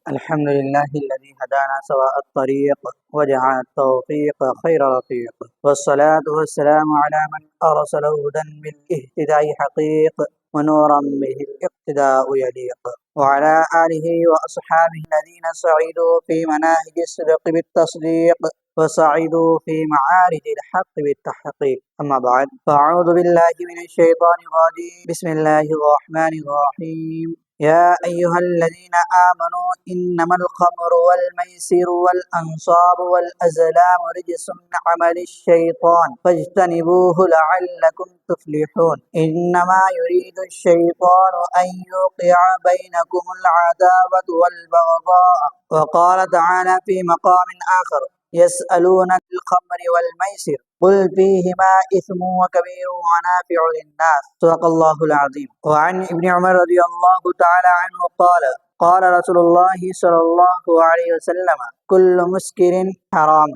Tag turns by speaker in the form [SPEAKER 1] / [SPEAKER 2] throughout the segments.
[SPEAKER 1] الحمد لله الذي هدانا سواء الطريق وجعل التوفيق خير رفيق، والصلاة والسلام على من أرسله هدى بالاهتداء حقيق ونورا به الاقتداء يليق، وعلى آله وأصحابه الذين سعدوا في مناهج الصدق بالتصديق وسعدوا في معارج الحق بالتحقيق. أما بعد، فأعوذ بالله من الشيطان الرجيم. بسم الله الرحمن الرحيم. يا أيها الذين آمنوا إنما الخمر والميسر والأنصاب والأزلام رجس من عمل الشيطان فاجتنبوه لعلكم تفلحون. إنما يريد الشيطان أن يوقع بينكم العداوة والبغضاء. وقال تعالى في مقام آخر: يسألونك الخمر والميسر قل فيهما إثم وكبير ومنافع للناس. صدق الله العظيم. وعن ابن عمر رضی اللہ تعالی عنہ قال قال رسول اللہ صلی اللہ علیہ وسلم کل مسکر حرام.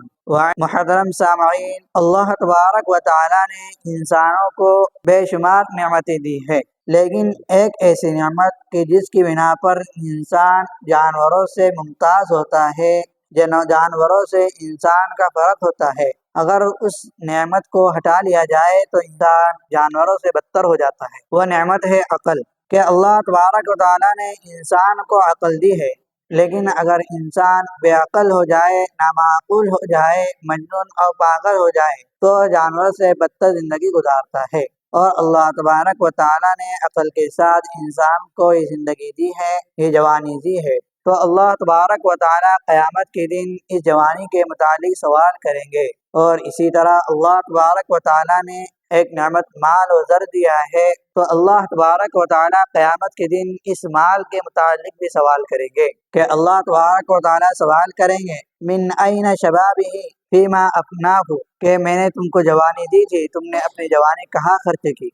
[SPEAKER 1] محترم سامعین، اللہ تبارک و تعالی نے انسانوں کو بے شمار نعمتیں دی ہے، لیکن ایک ایسی نعمت کہ جس کی بنا پر انسان جانوروں سے ممتاز ہوتا ہے، جانوروں سے انسان کا فرق ہوتا ہے۔ اگر اس نعمت کو ہٹا لیا جائے تو انسان جانوروں سے بدتر ہو جاتا ہے۔ وہ نعمت ہے عقل، کہ اللہ تبارک و تعالیٰ نے انسان کو عقل دی ہے، لیکن اگر انسان بے عقل ہو جائے، نامعقول ہو جائے، مجنون اور پاگل ہو جائے تو جانوروں سے بدتر زندگی گزارتا ہے۔ اور اللہ تبارک و تعالیٰ نے عقل کے ساتھ انسان کو یہ زندگی دی ہے، یہ جوانی دی ہے، تو اللہ تبارک و تعالیٰ قیامت کے دن اس جوانی کے متعلق سوال کریں گے۔ اور اسی طرح اللہ تبارک و تعالیٰ نے ایک نعمت مال و زر دیا ہے، تو اللہ تبارک و تعالیٰ قیامت کے دن اس مال کے متعلق بھی سوال کریں گے، کہ اللہ تبارک و تعالیٰ سوال کریں گے من این شبابہ فیما افناہ، کہ میں نے تم کو جوانی دی تھی، تم نے اپنی جوانی کہاں خرچ کی۔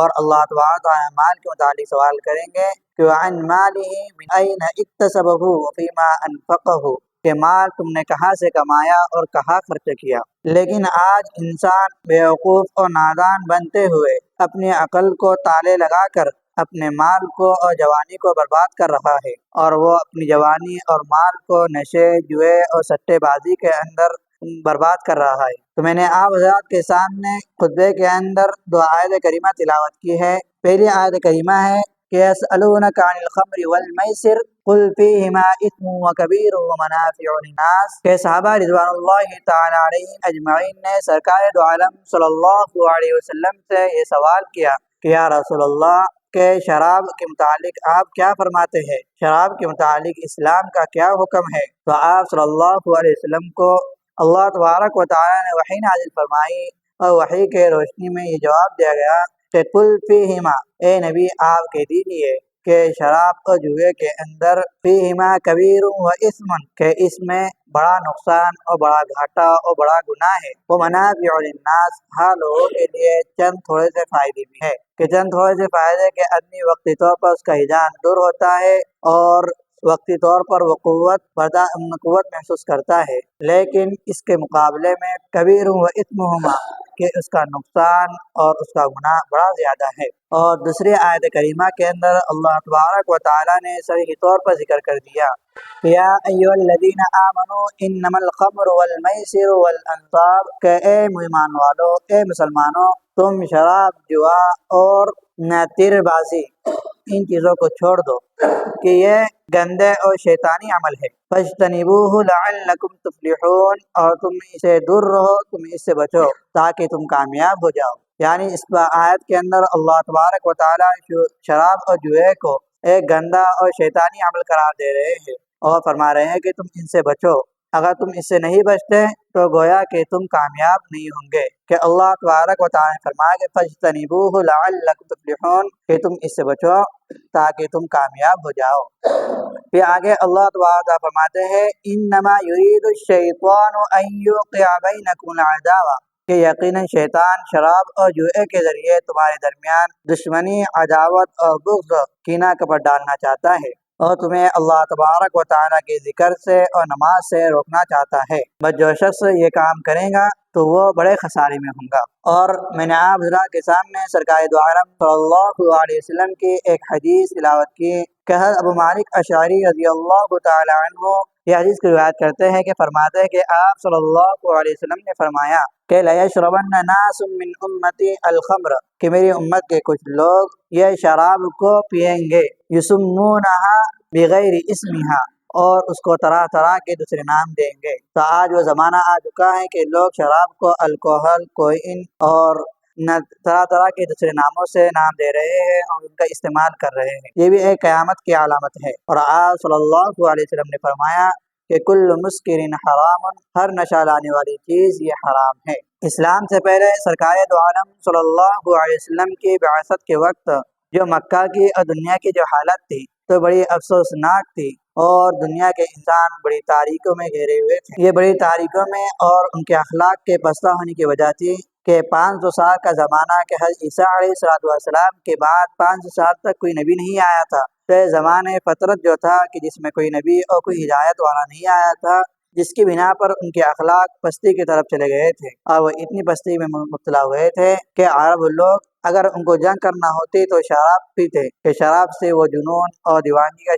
[SPEAKER 1] اور اللہ تبارک و تعالیٰ مال کے متعلق سوال کریں گے کہ عن مالہ من این اکتسبہ فیما انفقہ، کہ مال تم نے کہاں سے کمایا اور کہاں خرچ کیا۔ لیکن آج انسان بیوقوف اور نادان بنتے ہوئے اپنی عقل کو تالے لگا کر اپنے مال کو اور جوانی کو برباد کر رہا ہے، اور وہ اپنی جوانی اور مال کو نشے، جوئے اور سٹے بازی کے اندر برباد کر رہا ہے۔ تو میں نے آپ حضرات کے سامنے خطبے کے اندر دو آیت کریمہ تلاوت کی ہے۔ پہلی آیت کریمہ ہے کہ یسألونک عن الخمر والمیسر قل فیہما اثم وکبیر ومنافع للناس، کہ صحابہ رضوان اللہ تعالی علیہم اجمعین نے سرکار دو عالم صلی اللہ علیہ وسلم سے یہ سوال کیا کہ یا رسول اللہ، کہ شراب کے متعلق آپ کیا فرماتے ہیں، شراب کے متعلق اسلام کا کیا حکم ہے؟ تو آپ صلی اللہ علیہ وسلم کو اللہ تبارک و تعالیٰ نے وحی نازل فرمائی، اور وحی کے روشنی میں یہ جواب دیا گیا کہ قل فیہما، اے نبی آپ کہہ دیجیے کہ شراب اور جوئے کے اندر فیہما کبیر و اثم، کہ اس میں بڑا نقصان اور بڑا گھاٹا اور بڑا گناہ ہے، وہ منافع للناس، ہر لوگوں کے لیے چند تھوڑے سے فائدے بھی ہے، کہ چند تھوڑے سے فائدے کے آدمی وقتی طور پر اس کا ہجان دور ہوتا ہے اور وقتی طور پر وہ قوت محسوس کرتا ہے، لیکن اس کے مقابلے میں کبیر و اثمہما، کہ اس کا نقصان اور اس کا گناہ بڑا زیادہ ہے۔ اور دوسری آیت کریمہ کے اندر اللہ تبارک و تعالیٰ نے صریح طور پر ذکر کر دیا یا ایھا الذین آمنوا انما الخمر والمیسر والانصاب، کہ اے ایمان والو، اے مسلمانوں، تم شراب، جوا اور تیر بازی ان چیزوں کو چھوڑ دو کہ یہ گندے اور شیطانی عمل ہے۔ فاجتنبوہ لعلکم تفلحون، اور تم اسے دور رہو، تم اس سے بچو تاکہ تم کامیاب ہو جاؤ۔ یعنی اس آیت کے اندر اللہ تبارک و تعالیٰ شراب اور جوئے کو ایک گندا اور شیطانی عمل قرار دے رہے ہیں، اور فرما رہے ہیں کہ تم ان سے بچو۔ اگر تم اس سے نہیں بچتے تو گویا کہ تم کامیاب نہیں ہوں گے، کہ اللہ تبارک و تعالیٰ نے فرمایا کہ فاجتنبوہ لعلکم تفلحون، کہ تم اس سے بچو تاکہ تم کامیاب ہو جاؤ۔ پھر آگے اللہ تبارک و تعالیٰ فرماتے ہیں انما یرید الشیطان ان یوقع بینکم العداوہ، کہ یقیناً شیطان شراب اور جوئے کے ذریعے تمہارے درمیان دشمنی، عداوت اور بغض، کینہ کپٹ ڈالنا چاہتا ہے، اور تمہیں اللہ تبارک و تعالیٰ کے ذکر سے اور نماز سے روکنا چاہتا ہے۔ بس جو شخص یہ کام کرے گا تو وہ بڑے خسارے میں ہوں گا۔ اور میں نے آپ حضرات کے سامنے سرکار دو عالم صلی اللہ علیہ وسلم کی ایک حدیث تلاوت کی کہ حضرت ابو مالک اشعری رضی اللہ تعالی عنہ یہ حدیث کی روایت کرتے ہیں کہ فرماتے ہیں کہ آپ صلی اللہ علیہ وسلم نے فرمایا کہ لَيَشْرَبَنَّ نَاسٌ مِّنْ أُمَّتِي الْخَمْرَ کہ میری امت کے کچھ لوگ یہ شراب کو پئیں گے، يُسُمُّونَهَا بِغَيْرِ اسْمِهَا اور اس کو طرح طرح کے دوسرے نام دیں گے۔ تو آج وہ زمانہ آ چکا ہے کہ لوگ شراب کو الکوہل، کوئن اور طرح طرح کے دوسرے ناموں سے نام دے رہے ہیں اور ان کا استعمال کر رہے ہیں۔ یہ بھی ایک قیامت کی علامت ہے۔ اور آپ صلی اللہ علیہ وسلم نے فرمایا کہ کل مسکر حرام، ہر نشہ لانے والی چیز یہ حرام ہے۔ اسلام سے پہلے سرکار دو عالم صلی اللہ علیہ وسلم کی بعثت کے وقت جو مکہ کی اور دنیا کی جو حالت تھی تو بڑی افسوسناک تھی، اور دنیا کے انسان بڑی تاریکیوں میں گھیرے ہوئے تھے۔ یہ بڑی تاریکیوں میں اور ان کے اخلاق کے پستہ ہونے کی وجہ تھی کہ 500 سال کا زمانہ کہ حضرت عیسیٰ علیہ السلام کے بعد 500 سال تک کوئی نبی نہیں آیا تھا۔ تو زمانے فطرت جو تھا کہ جس میں کوئی نبی اور کوئی ہدایت والا نہیں آیا تھا، جس کی بنا پر ان کے اخلاق پستی کی طرف چلے گئے تھے، اور وہ اتنی پستی میں مبتلا ہوئے تھے کہ عرب لوگ اگر ان کو جنگ کرنا ہوتی تو شراب پیتے، کہ شراب سے وہ جنون اور دیوانگی کا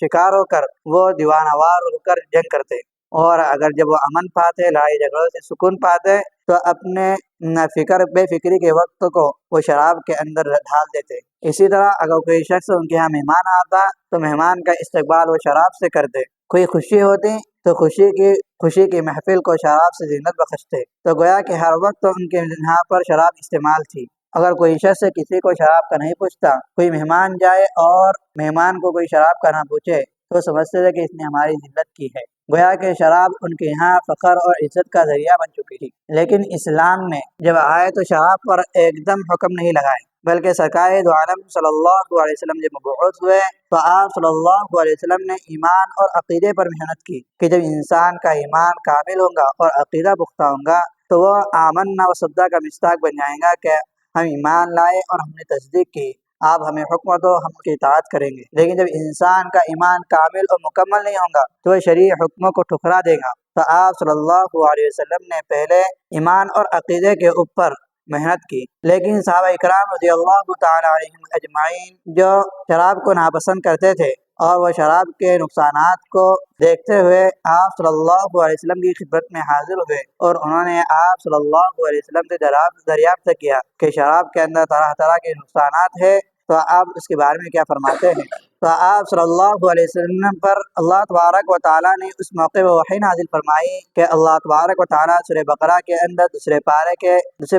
[SPEAKER 1] شکار ہو کر وہ دیوانہ وار ہو کر جنگ کرتے، اور اگر جب وہ امن پاتے، لڑائی جھگڑوں سے سکون پاتے تو اپنے بے فکری کے وقت کو وہ شراب کے اندر ڈھال دیتے۔ اسی طرح اگر کوئی شخص ان کے یہاں مہمان آتا تو مہمان کا استقبال وہ شراب سے کرتے، کوئی خوشی ہوتی تو خوشی کی محفل کو شراب سے زینت بخشتے۔ تو گویا کہ ہر وقت ان کے یہاں پر شراب استعمال تھی۔ اگر کوئی شخص کسی کو شراب کا نہیں پوچھتا، کوئی مہمان جائے اور مہمان کو کوئی شراب کا نہ پوچھے تو سمجھتے تھے کہ اس نے ہماری ذلت کی ہے، گویا کہ شراب ان کے یہاں فخر اور عزت کا ذریعہ بن چکی تھی۔ لیکن اسلام میں جب آئے تو شراب پر ایک دم حکم نہیں لگائے، بلکہ سرکار دو عالم صلی اللہ علیہ وسلم جب مبعوث ہوئے تو آپ صلی اللہ علیہ وسلم نے ایمان اور عقیدے پر محنت کی کہ جب انسان کا ایمان کامل ہوگا اور عقیدہ پختہ ہوگا تو وہ آمنا و صدق کا مصداق بن جائے گا کہ ہم ایمان لائے اور ہم نے تصدیق کی، آپ ہمیں حکم دو، ہم کی اطاعت کریں گے۔ لیکن جب انسان کا ایمان کامل اور مکمل نہیں ہوگا تو وہ شرعی حکموں کو ٹھکرا دے گا۔ تو آپ صلی اللہ علیہ وسلم نے پہلے ایمان اور عقیدے کے اوپر محنت کی، لیکن صحابہ اکرام رضی اللہ تعالی علیہم اجمعین جو شراب کو ناپسند کرتے تھے اور وہ شراب کے نقصانات کو دیکھتے ہوئے آپ صلی اللہ علیہ وسلم کی خدمت میں حاضر ہوئے، اور انہوں نے آپ صلی اللہ علیہ وسلم سے دریافت کیا کہ شراب کے اندر طرح طرح کے نقصانات ہیں، تو آپ اس کے بارے میں کیا فرماتے ہیں؟ تو آپ صلی اللہ علیہ وسلم پر اللہ تبارک و تعالیٰ نے اس موقع میں وحی نازل فرمائی کہ اللہ تبارک و تعالیٰ سورہ بقرہ کے اندر دوسرے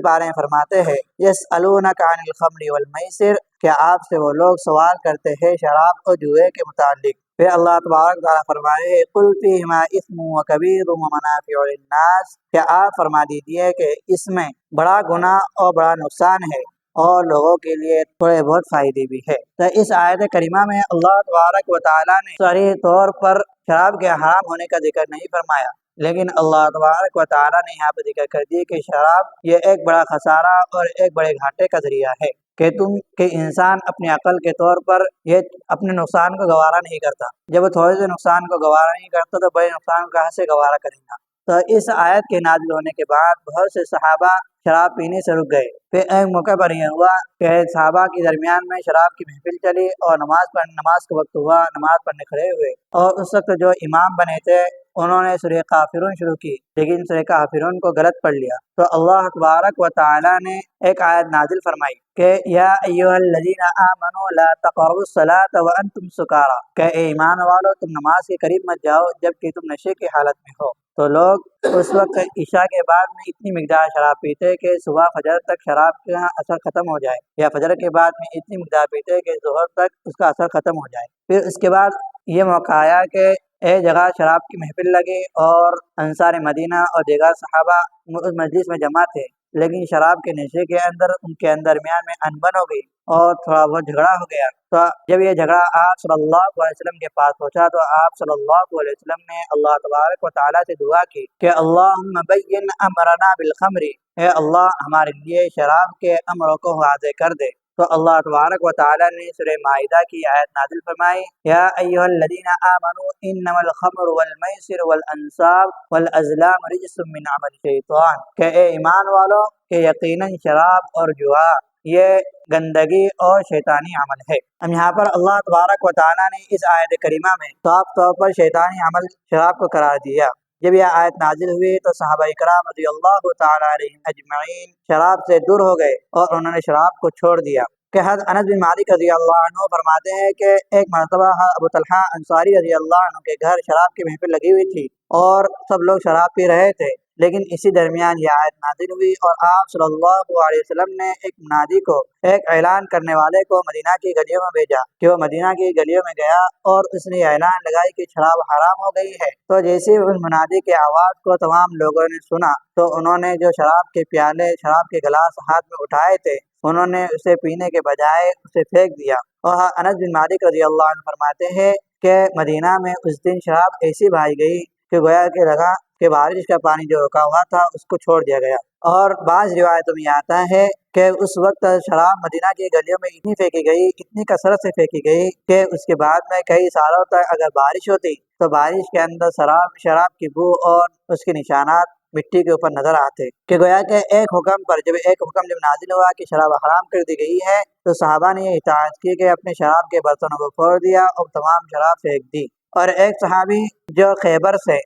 [SPEAKER 1] پارے میں فرماتے ہیں یسألونک عن الخمر والمیسر، کہ آپ سے وہ لوگ سوال کرتے ہیں شراب اور جوئے کے متعلق۔ پھر اللہ تبارک و تعالیٰ فرمائے قل فیہما اثم وکبیر ومنافع للناس، کہ آپ فرما دیجئے کہ اس میں بڑا گناہ اور بڑا نقصان ہے اور لوگوں کے لیے تھوڑے بہت فائدے بھی ہے۔ تو اس آیت کریمہ میں اللہ تبارک و تعالیٰ نے صریح طور پر شراب کے حرام ہونے کا ذکر نہیں فرمایا، لیکن اللہ تبارک و تعالیٰ نے یہاں پہ ذکر کر دی کہ شراب یہ ایک بڑا خسارہ اور ایک بڑے گھاٹے کا ذریعہ ہے، کہ انسان اپنی عقل کے طور پر یہ اپنے نقصان کو گوارا نہیں کرتا۔ جب وہ تھوڑے سے نقصان کو گوارا نہیں کرتا تو بڑے نقصان کو کہاں سے گوارا کرے گا؟ تو اس آیت کے نازل ہونے کے بعد بہت سے صحابہ شراب پینے سے رک گئے۔ پھر ایک موقع پر یہ ہوا کہ صحابہ کے درمیان میں شراب کی محفل چلی اور نماز کا وقت ہوا، نماز پڑھنے کھڑے ہوئے، اور اس وقت جو امام بنے تھے انہوں نے سورہ کافرون شروع کی، لیکن سورہ کافرون کو غلط پڑھ لیا۔ تو اللہ تبارک و تعالیٰ نے ایک آیت نازل فرمائی کہ یا ایھا الذین آمنوا لا تقربوا الصلاۃ وانتم سکارى، کہ اے ایمان والو تم نماز کے قریب مت جاؤ جبکہ تم نشے کی حالت میں ہو۔ تو لوگ اس وقت عشاء کے بعد میں اتنی مقدار شراب پیتے کہ صبح فجر تک شراب کا اثر ختم ہو جائے، یا فجر کے بعد میں اتنی مقدار پیتے کہ ظہر تک اس کا اثر ختم ہو جائے۔ پھر اس کے بعد یہ موقع آیا کہ ایک جگہ شراب کی محفل لگی اور انصار مدینہ اور دیگر صحابہ اس مجلس میں جمع تھے، لیکن شراب کے نشے کے اندر ان کے درمیان میں انبن ہو گئی اور تھوڑا بہت جھگڑا ہو گیا۔ تو جب یہ جھگڑا آپ صلی اللہ علیہ وسلم کے پاس پہنچا تو آپ صلی اللہ علیہ وسلم نے اللہ تبارک و تعالیٰ سے دعا کی کہ اللہم بین امرنا بالخمر، اے اللہ ہمارے لیے شراب کے امر کو واضح کر دے۔ تو اللہ تبارک و تعالیٰ نے سورہ مائدہ کی آیت نازل فرمائی یا ایھا الذین آمنوا انما الخمر والمیسر والانصاب والازلام رجس من عمل الشیطان، کہ اے ایمان والو کہ یقیناً شراب اور جوا یہ گندگی اور شیطانی عمل ہے۔ اب یہاں پر اللہ تبارک و تعالیٰ نے اس آیت کریمہ میں صاف طور پر شیطانی عمل شراب کو قرار دیا۔ جب یہ آیت نازل ہوئی تو صحابہ کرام رضی اللہ تعالیٰ علیہم اجمعین شراب سے دور ہو گئے اور انہوں نے شراب کو چھوڑ دیا۔ کہ حضرت انس بن مالک رضی اللہ عنہ فرماتے ہیں کہ ایک مرتبہ ابو طلحہ انصاری رضی اللہ عنہ کے گھر شراب کی محفل لگی ہوئی تھی اور سب لوگ شراب پی رہے تھے، لیکن اسی درمیان یہ آیت نازل ہوئی اور آپ صلی اللہ علیہ وسلم نے ایک منادی کو، ایک اعلان کرنے والے کو مدینہ کی گلیوں میں بھیجا کہ وہ مدینہ کی گلیوں میں گیا اور اس نے اعلان لگائی کہ شراب حرام ہو گئی ہے۔ تو جیسے اس منادی کی آواز کو تمام لوگوں نے سنا تو انہوں نے جو شراب کے پیالے، شراب کے گلاس ہاتھ میں اٹھائے تھے، انہوں نے اسے پینے کے بجائے اسے پھینک دیا۔ اور انس بن مالک رضی اللہ عنہ فرماتے ہیں کہ مدینہ میں اس دن شراب ایسی بہائی گئی کہ گویا کہ لگا کہ بارش کا پانی جو رکا ہوا تھا اس کو چھوڑ دیا گیا۔ اور بعض روایتوں میں آتا ہے کہ اس وقت شراب مدینہ کی گلیوں میں اتنی پھینکی گئی، اتنی کثرت سے پھینکی گئی کہ اس کے بعد میں کئی سالوں تک اگر بارش ہوتی تو بارش کے اندر شراب کی بو اور اس کے نشانات مٹی کے اوپر نظر آتے۔ کہ گویا کہ ایک حکم نازل ہوا کہ شراب حرام کر دی گئی ہے تو صحابہ نے یہ اطاعت کی کہ اپنے شراب کے برتنوں کو پھوڑ دیا اور تمام شراب پھینک دی۔ اور ایک صحابی جو خیبر سے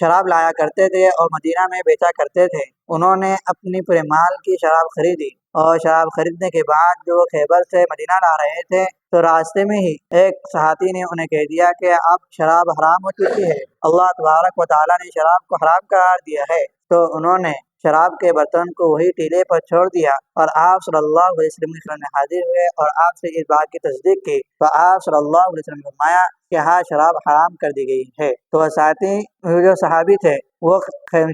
[SPEAKER 1] شراب لایا کرتے تھے اور مدینہ میں بیچا کرتے تھے، انہوں نے اپنی پورے مال کی شراب خریدی اور شراب خریدنے کے بعد جو خیبر سے مدینہ لا رہے تھے تو راستے میں ہی ایک صحابی نے انہیں کہہ دیا کہ اب شراب حرام ہو چکی ہے، اللہ تبارک و تعالیٰ نے شراب کو حرام قرار دیا ہے۔ تو انہوں نے شراب کے برتن کو وہی ٹیلے پر چھوڑ دیا اور آپ صلی اللہ علیہ وسلم کے سامنے حاضر ہوئے اور آپ سے اس بات کی تصدیق کی تو آپ صلی اللہ علیہ وسلم نے فرمایا کہ ہاں شراب حرام کر دی گئی ہے۔ تو ساتھی جو صحابی تھے وہ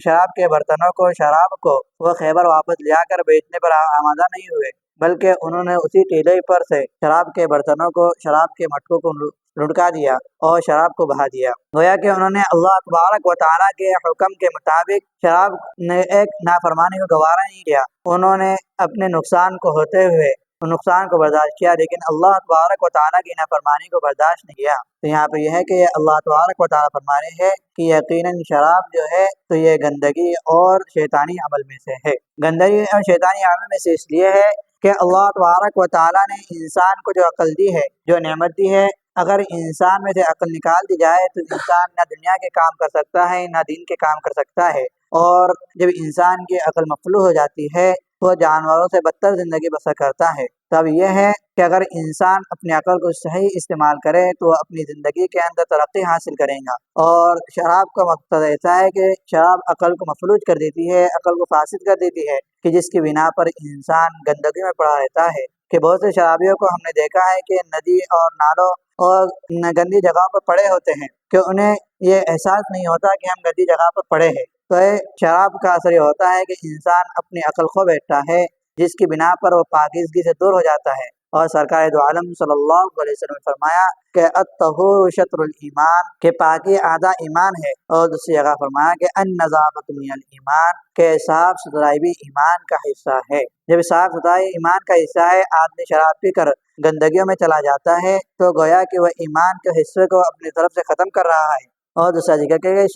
[SPEAKER 1] شراب کے برتنوں کو، شراب کو وہ خیبر واپس لیا کر بیچنے پر آمادہ نہیں ہوئے، بلکہ انہوں نے اسی ٹیلے پر سے شراب کے برتنوں کو، شراب کے مٹکوں کو لڑکا دیا اور شراب کو بہا دیا۔ گویا کہ انہوں نے اللہ تبارک و تعالیٰ کے حکم کے مطابق شراب نے ایک نافرمانی کو گوارا نہیں کیا، انہوں نے اپنے نقصان کو ہوتے ہوئے نقصان کو برداشت کیا، لیکن اللہ تبارک و تعالیٰ کی نافرمانی کو برداشت نہیں کیا۔ تو یہاں پہ یہ ہے کہ اللہ تبارک و تعالیٰ فرما رہے ہیں کہ یقیناً شراب جو ہے تو یہ گندگی اور شیطانی عمل میں سے ہے۔ گندگی اور شیطانی عمل میں سے اس لیے ہے کہ اللہ تبارک و تعالیٰ نے انسان کو جو عقل دی ہے، جو نعمت دی ہے، اگر انسان میں سے عقل نکال دی جائے تو انسان نہ دنیا کے کام کر سکتا ہے نہ دین کے کام کر سکتا ہے۔ اور جب انسان کی عقل مفلوج ہو جاتی ہے تو جانوروں سے بدتر زندگی بسر کرتا ہے۔ تب یہ ہے کہ اگر انسان اپنی عقل کو صحیح استعمال کرے تو اپنی زندگی کے اندر ترقی حاصل کرے گا۔ اور شراب کا مقصد ایسا ہے کہ شراب عقل کو مفلوج کر دیتی ہے، عقل کو فاسد کر دیتی ہے کہ جس کی بنا پر انسان گندگی میں پڑا رہتا ہے۔ کہ بہت سے شرابیوں کو ہم نے دیکھا ہے کہ ندی اور نالوں اور گندی جگہ پر پڑے ہوتے ہیں کہ انہیں یہ احساس نہیں ہوتا کہ ہم گندی جگہ پر پڑے ہیں۔ تو شراب کا اثر یہ ہوتا ہے کہ انسان اپنی عقل کھو بیٹھتا ہے، جس کی بنا پر وہ پاکیزگی سے دور ہو جاتا ہے۔ اور سرکار دو عالم صلی اللہ علیہ وسلم نے فرمایا کہ الطہور شطر الایمان، کہ پاکی آدھا ایمان ہے۔ اور دوسری جگہ فرمایا کہ النظافۃ من الایمان، کہ صاف ستھرائی بھی ایمان کا حصہ ہے۔ جب صاف ستھرائی ایمان کا حصہ ہے، آدمی شراب پی کر گندگیوں میں چلا جاتا ہے تو گویا کہ وہ ایمان کے حصے کو اپنی طرف سے ختم کر رہا ہے۔ اور دوسرا ذکر کہ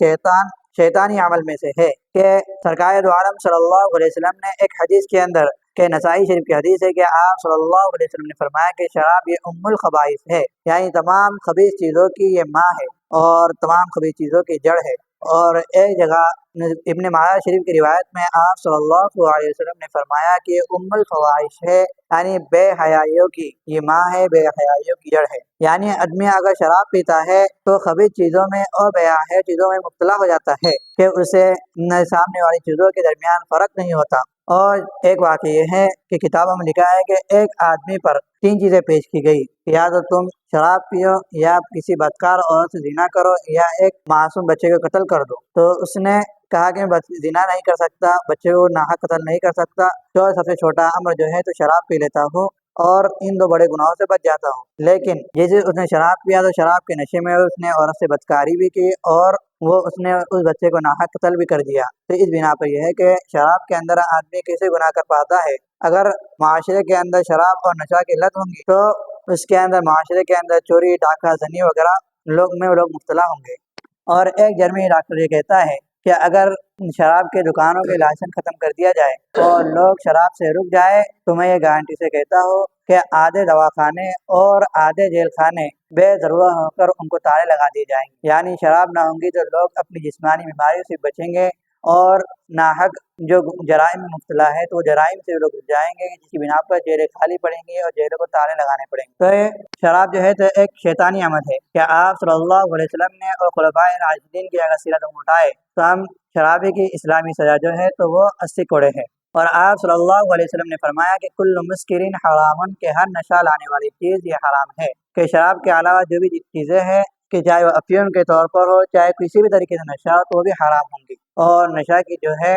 [SPEAKER 1] شیطانی عمل میں سے ہے کہ سرکار دو عالم صلی اللہ علیہ وسلم نے ایک حدیث کے اندر، کہ نسائی شریف کی حدیث ہے کہ آپ صلی اللہ علیہ وسلم نے فرمایا کہ شراب یہ الخبائث ہے، یعنی تمام خبیث چیزوں کی یہ ماں ہے اور تمام خبیث چیزوں کی جڑ ہے۔ اور ایک جگہ ابن ماجہ شریف کی روایت میں آپ صلی اللہ علیہ وسلم نے فرمایا کہ یہ الفواحش ہے، یعنی بے حیائیوں کی یہ ماں ہے، بے حیائیوں کی جڑ ہے۔ یعنی آدمی اگر شراب پیتا ہے تو خبیث چیزوں میں اور بے حیا چیزوں میں مبتلا ہو جاتا ہے کہ اسے سامنے والی چیزوں کے درمیان فرق نہیں ہوتا۔ اور ایک واقعہ یہ ہے کہ کتابوں میں لکھا ہے کہ ایک آدمی پر 3 چیزیں پیش کی گئی، یا تو تم شراب پیو، یا کسی بدکار عورت سے زنا کرو، یا ایک معصوم بچے کو قتل کر دو۔ تو اس نے کہا کہ میں زنا نہیں کر سکتا، بچے کو ناحق قتل نہیں کر سکتا، تو سب سے چھوٹا امر جو ہے تو شراب پی لیتا ہوں اور ان 2 بڑے گناہوں سے بچ جاتا ہوں۔ لیکن جیسے اس نے شراب پیا تو شراب کے نشے میں اس نے عورت سے بدکاری بھی کی اور اس نے اس بچے کو ناحق قتل بھی کر دیا۔ تو اس بنا پر یہ ہے کہ شراب کے اندر آدمی کیسے گناہ کر پاتا ہے۔ اگر معاشرے کے اندر شراب اور نشہ کی لت ہوں گی تو اس کے اندر معاشرے کے اندر چوری، ڈاکہ زنی وغیرہ لوگ مبتلا ہوں گے۔ اور ایک جرمنی ڈاکٹر یہ کہتا ہے کہ اگر شراب کے دکانوں کے لائسنس ختم کر دیا جائے اور لوگ شراب سے رک جائے تو میں یہ گارنٹی سے کہتا ہوں کہ آدھے دواخانے اور آدھے جیل خانے بے ضرورت ہو کر ان کو تالے لگا دیے جائیں گے۔ یعنی شراب نہ ہوں گی تو لوگ اپنی جسمانی بیماریوں سے بچیں گے اور ناحق جو جرائم میں مبتلا ہے تو وہ جرائم سے لوگ جائیں گے، جس کی بنا پر جیلیں خالی پڑیں گی اور جیلوں کو تالے لگانے پڑیں گے۔ تو یہ شراب جو ہے تو ایک شیطانی عمل ہے کہ آپ صلی اللہ علیہ وسلم نے اور خلفائے راشدین کی اگر سیرت اٹھائے تو ہم شرابی کی اسلامی سزا جو ہے تو وہ 80 کوڑے ہے۔ اور آپ صلی اللہ علیہ وسلم نے فرمایا کہ کل مسکرین حرام، کہ ہر نشہ لانے والی چیز یہ حرام ہے، کہ شراب کے علاوہ جو بھی چیزیں ہیں کہ چاہے وہ افیون کے طور پر ہو چاہے کسی بھی طریقے سے نشہ ہو تو وہ بھی حرام ہوں گی، اور نشہ کی جو ہے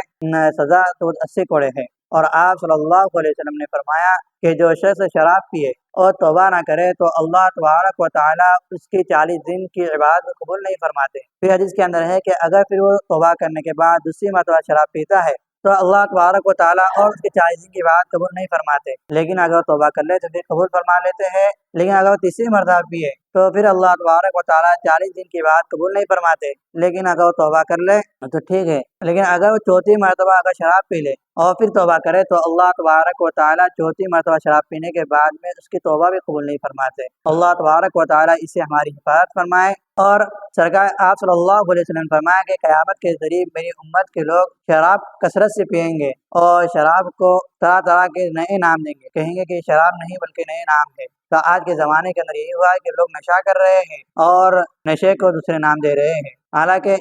[SPEAKER 1] سزا تو 80 کوڑے ہے۔ اور آپ صلی اللہ علیہ وسلم نے فرمایا کہ جو شخص شراب پیے اور توبہ نہ کرے تو اللہ تبارک و تعالیٰ اس کی 40 دن کی عبادت کو قبول نہیں فرماتے۔ پھر حدیث کے اندر ہے کہ اگر پھر وہ توبہ کرنے کے بعد دوسری مرتبہ شراب پیتا ہے تو اللہ تبارک و تعالیٰ اور اس کے 40 دن کی بات قبول نہیں فرماتے، لیکن اگر توبہ کر لے تو پھر قبول فرما لیتے ہیں، لیکن اگر وہ تیسری مرتبہ پیے تو پھر اللہ تبارک و تعالیٰ 40 دن کی بات قبول نہیں فرماتے، لیکن اگر وہ توبہ کر لے تو ٹھیک ہے، لیکن اگر وہ چوتھی مرتبہ اگر شراب پی لے اور پھر توبہ کرے تو اللہ تبارک و تعالیٰ چوتھی مرتبہ شراب پینے کے بعد میں اس کی توبہ بھی قبول نہیں فرماتے۔ اللہ تبارک و تعالیٰ اس سے ہماری حفاظت فرمائے۔ اور سرکار آپ صلی اللہ علیہ وسلم فرمایا کہ قیامت کے ذریعے میری امت کے لوگ شراب کثرت سے پئیں گے اور شراب کو طرح طرح کے نئے نام دیں گے، کہیں گے کہ شراب نہیں بلکہ نئے نام ہے۔ تو آج کے زمانے کے اندر یہی ہوا ہے کہ لوگ نشہ کر رہے ہیں اور نشے کو دوسرے نام دے رہے ہیں، حالانکہ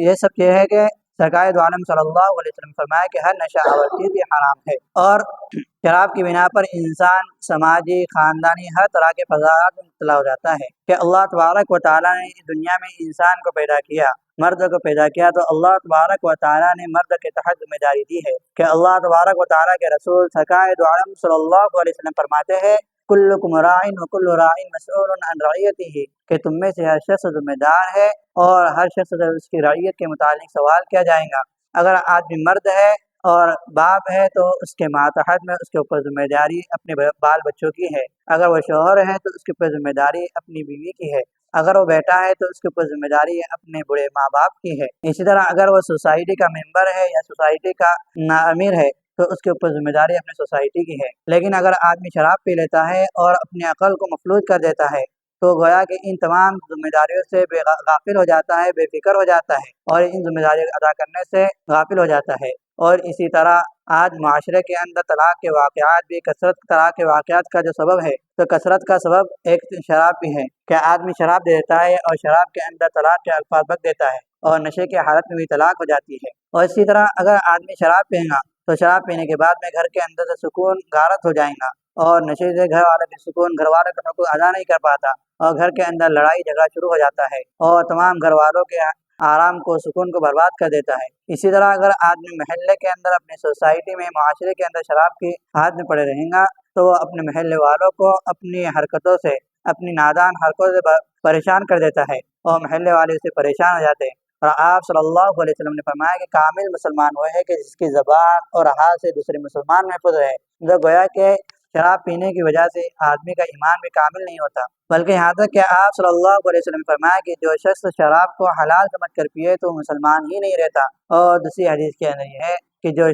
[SPEAKER 1] یہ سب یہ ہے کہ سرکار دو عالم صلی اللہ علیہ وسلم فرمایا کہ ہر نشہ آور چیز بھی حرام ہے، اور شراب کی بنا پر انسان سماجی خاندانی ہر طرح کے فساد میں مبتلا ہو جاتا ہے۔ کہ اللہ تبارک و تعالیٰ نے دنیا میں انسان کو پیدا کیا، مرد کو پیدا کیا، تو اللہ تبارک و تعالیٰ نے مرد کے تحت ذمہ داری دی ہے کہ اللہ تبارک و تعالیٰ کے رسول سرکار دو عالم صلی اللہ علیہ وسلم فرماتے ہیں کلکم راع وکل راع مسئول عن رعیتہ، کہ تم میں سے ہر شخص ذمہ دار ہے اور ہر شخص اس کی رعیت کے متعلق سوال کیا جائے گا۔ اگر آدمی مرد ہے اور باپ ہے تو اس کے ماتحت میں اس کے اوپر ذمہ داری اپنے بال بچوں کی ہے، اگر وہ شوہر ہے تو اس کے اوپر ذمہ داری اپنی بیوی کی ہے، اگر وہ بیٹا ہے تو اس کے اوپر ذمہ داری اپنے بڑے ماں باپ کی ہے۔ اسی طرح اگر وہ سوسائٹی کا ممبر ہے یا سوسائٹی کا امیر ہے تو اس کے اوپر ذمہ داری اپنے سوسائٹی کی ہے۔ لیکن اگر آدمی شراب پی لیتا ہے اور اپنی عقل کو مفلوج کر دیتا ہے تو گویا کہ ان تمام ذمہ داریوں سے غافل ہو جاتا ہے، بے فکر ہو جاتا ہے اور ان ذمہ داریوں ادا کرنے سے غافل ہو جاتا ہے۔ اور اسی طرح آج معاشرے کے اندر طلاق کے واقعات بھی کثرت طلاق کے واقعات کا جو سبب ہے تو کثرت کا سبب ایک شراب بھی ہے کہ آدمی شراب دے دیتا ہے اور شراب کے اندر طلاق کے الفاظ بک دیتا ہے اور نشے کی حالت میں بھی طلاق ہو جاتی ہے۔ اور اسی طرح اگر آدمی شراب پئے گا تو شراب پینے کے بعد میں گھر کے اندر سے سکون غارت ہو جائے گا اور نشے سے گھر والے بھی سکون، گھر والوں کا حقوق ادا نہیں کر پاتا اور گھر کے اندر لڑائی جھگڑا شروع ہو جاتا ہے اور تمام گھر والوں کے آرام کو سکون کو برباد کر دیتا ہے۔ اسی طرح اگر آدمی محلے کے اندر اپنی سوسائٹی میں معاشرے کے اندر شراب کی حالت میں پڑے رہیں گا تو وہ اپنے محلے والوں کو اپنی حرکتوں سے، اپنی نادان حرکتوں سے پریشان کر دیتا ہے اور محلے والے اسے پریشان ہو جاتے ہیں۔ اور آپ صلی اللہ علیہ وسلم نے فرمایا کہ کامل مسلمان وہ ہے کہ جس کی زبان اور ہاتھ سے دوسرے مسلمان محفوظ رہے، جو گویا کہ شراب پینے کی وجہ سے آدمی کا ایمان بھی کامل نہیں ہوتا، بلکہ یہاں تک کہ آپ صلی اللہ علیہ وسلم نے فرمایا کہ جو شخص شراب کو حلال سمجھ کر پیے تو مسلمان ہی نہیں رہتا۔ اور دوسری حدیث کے اندر یہ ہے کہ جو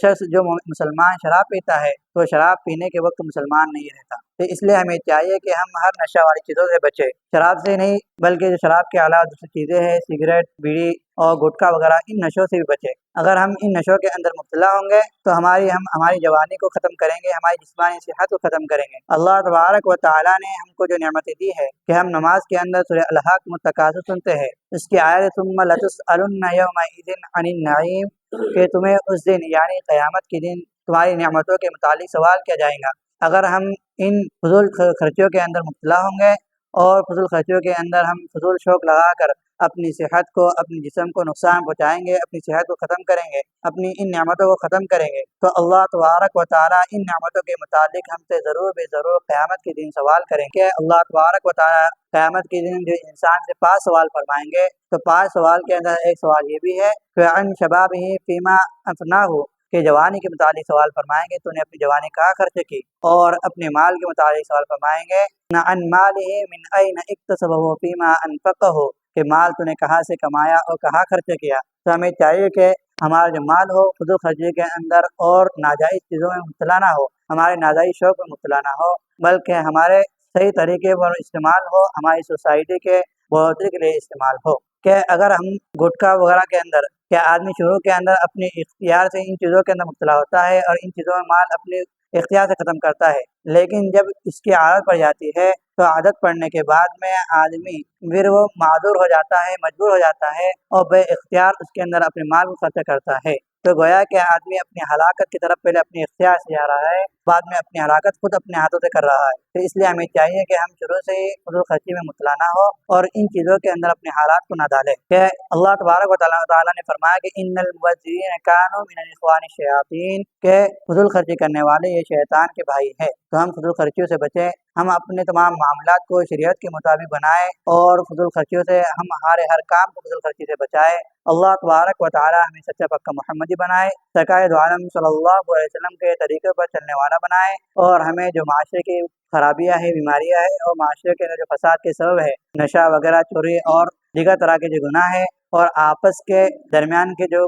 [SPEAKER 1] شخص جو مسلمان شراب پیتا ہے تو شراب پینے کے وقت مسلمان نہیں رہتا۔ تو اس لیے ہمیں چاہیے کہ ہم ہر نشہ والی چیزوں سے بچیں، شراب سے نہیں بلکہ جو شراب کے علاوہ دوسری چیزیں ہیں سگریٹ، بیڑی اور گٹکا وغیرہ، ان نشوں سے بھی بچیں۔ اگر ہم ان نشوں کے اندر مبتلا ہوں گے تو ہماری جوانی کو ختم کریں گے، ہماری جسمانی صحت کو ختم کریں گے۔ اللہ تبارک و تعالیٰ نے ہم کو جو نعمتیں دی ہے کہ ہم نماز کے اندر سورہ الحاقۃ التکاثر سنتے ہیں، اس کی آیت ثم لتسألن یومئذ عن النعیم، کہ تمہیں اس دن یعنی قیامت کے دن تمہاری نعمتوں کے متعلق سوال کیا جائے گا۔ اگر ہم ان فضول خرچیوں کے اندر مبتلا ہوں گے اور فضول خرچیوں کے اندر ہم فضول شوق لگا کر اپنی صحت کو، اپنی جسم کو نقصان پہنچائیں گے، اپنی صحت کو ختم کریں گے، اپنی ان نعمتوں کو ختم کریں گے تو اللہ تبارک و تعالیٰ ان نعمتوں کے متعلق ہم سے ضرور بے ضرور قیامت کے دن سوال کریں گے۔ اللہ تبارک و تعالیٰ قیامت کے دن جو انسان سے 5 سوال فرمائیں گے تو 5 سوال کے اندر ایک سوال یہ بھی ہے کہ عن شبابہ فیما افناہ، کہ جوانی کے متعلق سوال فرمائیں گے تو نے اپنی جوانی کہاں خرچ کی، اور اپنے مال کے متعلق سوال فرمائیں گے عن مالہ من این اکتسبہ فیما انفقہ، کہ مال تو نے کہاں سے کمایا اور کہاں خرچ کیا۔ تو ہمیں چاہیے کہ ہمارا جو مال ہو فضول خرچی کے اندر اور ناجائز چیزوں میں مبتلا نہ ہو، ہمارے ناجائز شوق میں مبتلا نہ ہو، بلکہ ہمارے صحیح طریقے پر استعمال ہو، ہماری سوسائٹی کے بہتری کے لیے استعمال ہو۔ کہ اگر ہم گٹکا وغیرہ کے اندر، کہ آدمی شروع کے اندر اپنے اختیار سے ان چیزوں کے اندر مبتلا ہوتا ہے اور ان چیزوں میں مال اپنے اختیار سے ختم کرتا ہے، لیکن جب اس کی عادت پڑ جاتی ہے تو عادت پڑنے کے بعد میں آدمی پھر وہ معذور ہو جاتا ہے، مجبور ہو جاتا ہے اور بے اختیار اس کے اندر اپنے مال کو خرچ کرتا ہے۔ تو گویا کہ آدمی اپنی ہلاکت کی طرف پہلے اپنے اختیار سے جا رہا ہے، بعد میں اپنی ہلاکت خود اپنے ہاتھوں سے کر رہا ہے۔ تو اس لیے ہمیں چاہیے کہ ہم شروع سے ہی فضول خرچی میں مبتلا نہ ہو اور ان چیزوں کے اندر اپنے حالات کو نہ ڈالیں۔ کہ اللہ تبارک و تعالیٰ نے فرمایا کہ ان المبذرین کانوا من الاخوان الشیاطین، کہ فضول خرچی کرنے والے یہ شیطان کے بھائی ہیں۔ تو ہم فضول خرچیوں سے بچیں، ہم اپنے تمام معاملات کو شریعت کے مطابق بنائیں اور فضول خرچیوں سے ہم ہر کام کو فضول خرچی سے بچائیں۔ اللہ تبارک و تعالی ہمیں سچا پکا محمدی بنائے، سرکار دو عالم صلی اللہ علیہ وسلم کے طریقے پر چلنے والا بنائے، اور ہمیں جو معاشرے کی خرابیاں ہیں، بیماریاں ہیں، اور معاشرے کے جو فساد کے سبب ہے، نشہ وغیرہ، چوری اور دیگر طرح کے جو گناہ ہیں، اور آپس کے درمیان کے جو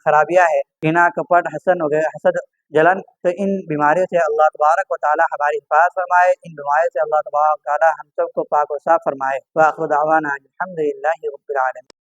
[SPEAKER 1] خرابیاں ہیں، کینہ، کپٹ، حسد، جلن، تو ان بیماریوں سے اللہ تبارک و تعالی ہماری حفاظت فرمائے، ان بیماریوں سے اللہ تبارک و تعالی ہم سب کو پاک و صاف فرمائے۔ وآخر دعوانا الحمد للہ رب العالمین۔